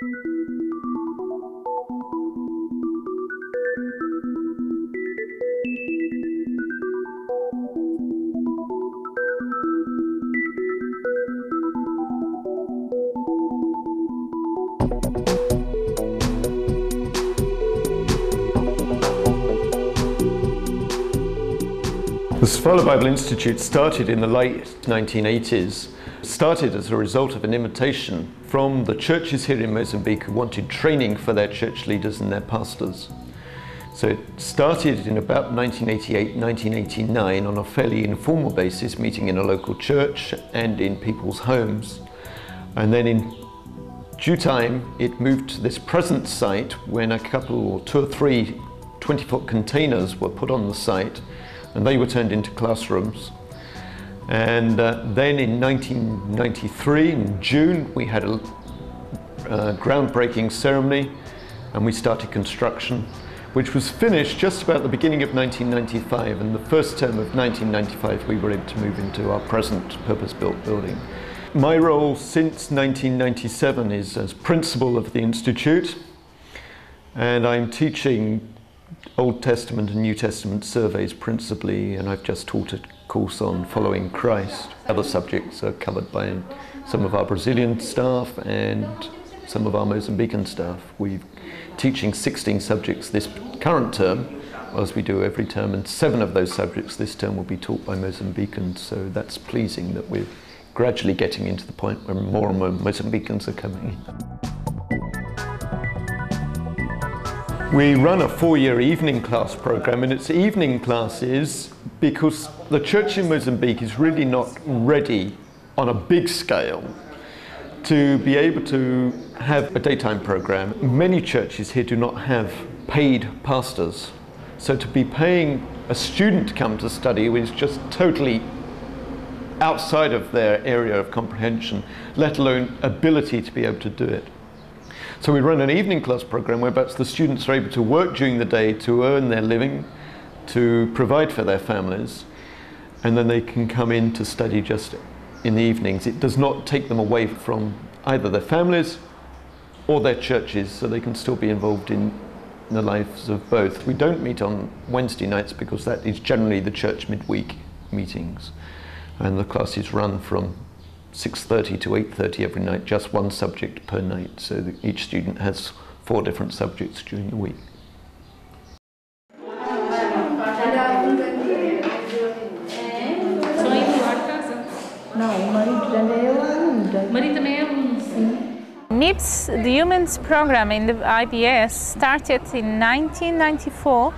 The Sofala Bible Institute started in the late 1980s. Started as a result of an invitation from the churches here in Mozambique who wanted training for their church leaders and their pastors. So it started in about 1988, 1989 on a fairly informal basis, meeting in a local church and in people's homes. And then in due time, it moved to this present site when a couple or two or three 20-foot containers were put on the site, and they were turned into classrooms. And then in 1993, in June, we had a groundbreaking ceremony and we started construction, which was finished just about the beginning of 1995. And the first term of 1995, we were able to move into our present purpose-built building. My role since 1997 is as principal of the Institute, and I'm teaching Old Testament and New Testament surveys principally, and I've just taught a course on following Christ. Other subjects are covered by some of our Brazilian staff and some of our Mozambican staff. We're teaching 16 subjects this current term, as we do every term, and 7 of those subjects this term will be taught by Mozambicans, so that's pleasing that we're gradually getting into the point where more and more Mozambicans are coming in. We run a 4-year evening class program, and it's evening classes because the church in Mozambique is really not ready on a big scale to be able to have a daytime program. Many churches here do not have paid pastors, so to be paying a student to come to study is just totally outside of their area of comprehension, let alone ability to be able to do it. So we run an evening class program whereby the students are able to work during the day to earn their living, to provide for their families, and then they can come in to study just in the evenings. It does not take them away from either their families or their churches, so they can still be involved in the lives of both. We don't meet on Wednesday nights because that is generally the church midweek meetings, and the classes run from 6:30 to 8:30 every night, just one subject per night, so that each student has 4 different subjects during the week. MIPS, the Humans program in the IBS, started in 1994,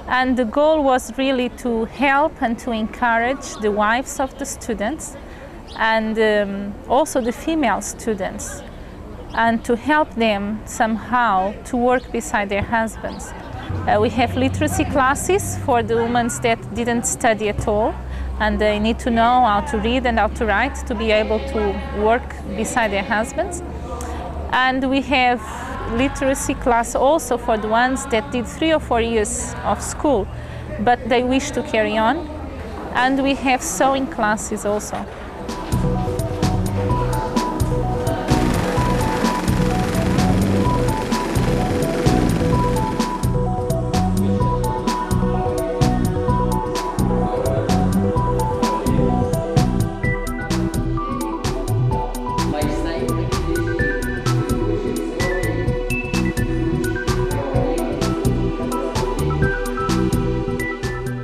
and the goal was really to help and to encourage the wives of the students and also the female students, and to help them somehow to work beside their husbands. We have literacy classes for the women that didn't study at all, and they need to know how to read and how to write to be able to work beside their husbands. And we have literacy class also for the ones that did 3 or 4 years of school, but they wish to carry on. And we have sewing classes also.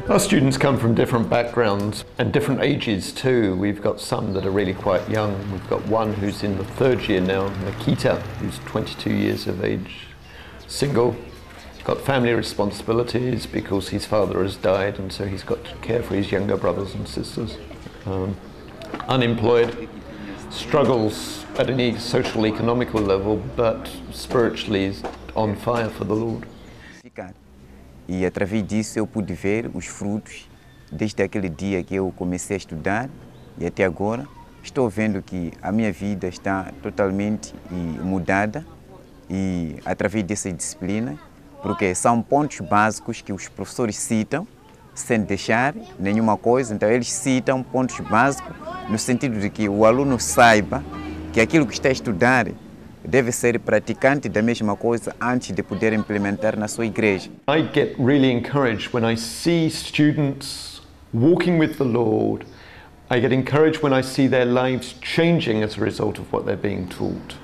Our students come from different backgrounds and different ages too. We've got some that are really quite young. We've got one who's in the 3rd year now, Nikita, who's 22 years of age, single, got family responsibilities because his father has died, and so he's got to care for his younger brothers and sisters. Unemployed, struggles at any social economical level, but spiritually is on fire for the Lord. E através disso eu pude ver os frutos desde aquele dia que eu comecei a estudar e até agora. Estou vendo que a minha vida está totalmente mudada e através dessa disciplina, porque são pontos básicos que os professores citam sem deixar nenhuma coisa. Então eles citam pontos básicos no sentido de que o aluno saiba que aquilo que está a estudar deve ser praticante da mesma coisa antes de poder implementar na sua igreja. I get really encouraged when I see students walking with the Lord. I get encouraged when I see their lives changing as a result of what they're being taught.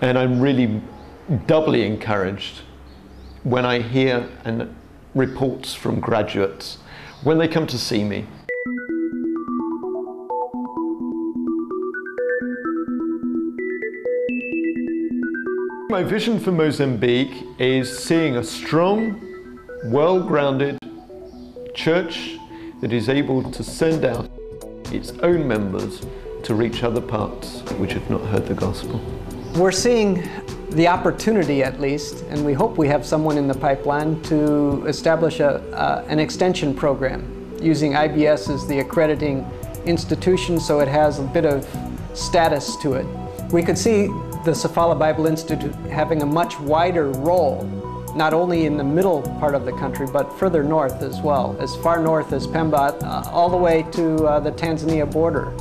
And I'm really doubly encouraged when I hear reports from graduates when they come to see me. My vision for Mozambique is seeing a strong, well-grounded church that is able to send out its own members to reach other parts which have not heard the gospel. We're seeing the opportunity, at least, and we hope we have someone in the pipeline to establish an extension program using IBS as the accrediting institution, so it has a bit of status to it. We could see the Sofala Bible Institute having a much wider role, not only in the middle part of the country, but further north as well, as far north as Pemba, all the way to the Tanzania border.